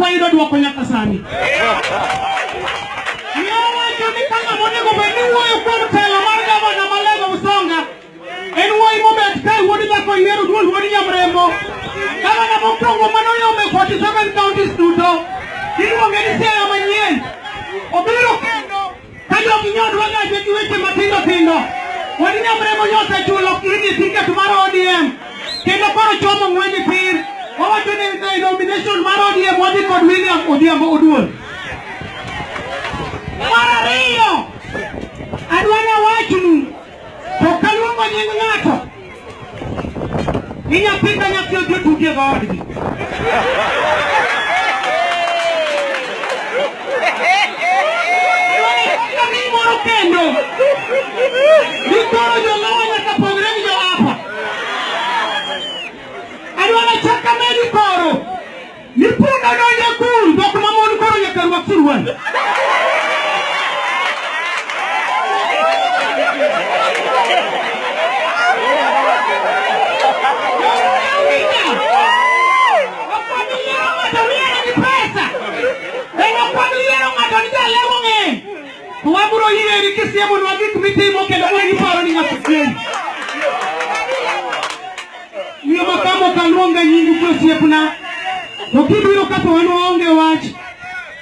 wayudo duoko nyaka sani. Wacho ni kanga monego bed ni wuoyo kuom telo mar gavana Malego Usonga en wuoyi mobet kae wuodi dhako yiero duol wuodi Nyamrembo. Gavana mokwongo manoyome 47 counties duto iluonge ni Siaya Manyien. Obiro kendo ka jogi nyodwa gache gi weche matindo tindo. Wuodi Nyamrembo nyosechulo ticket mar ODM kendo koro chomo ng'wenyi tir. Owacho ni nomination mar ODM wadhi kod William Odhiambo Oduol. Marario adwana wachnu to kaluongo nying ng'ato inyapinga nyathi ojo tuke godgi. Kami moro kendo nikoro jolawa nyaka pogre gi joapa. Adwana chaka medi koro nipunda donje kuru dok mamon koro nyaka rwak surwal. Waburo yiri kisiemo nwagi kumitimo kendo wagi paro ni ng'ato. Iyo makamo kalonga nyingi kwa siepna. Okibiro kato wano waonge wach.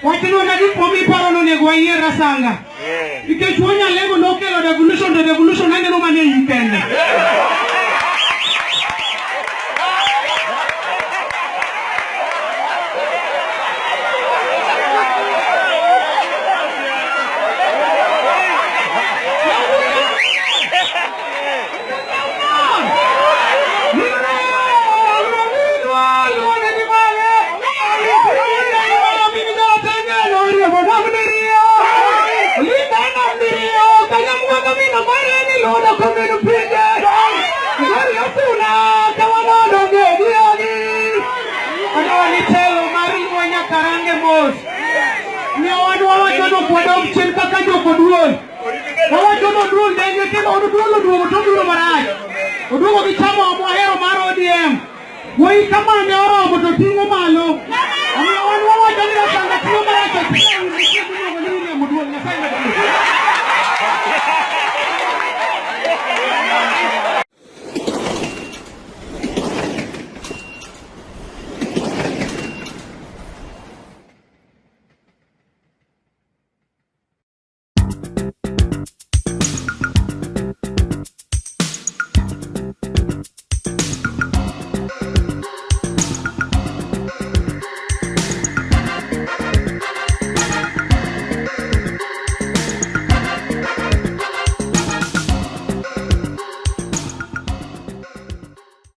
Wachino na gipo mi paro no nego wayiera sanga. Ikechuonya lego nokelo revolution to revolution nende no mane yikende. Oduogo gi chamo mohero mar ODM. Woi kama ne oromo to ting'o malo.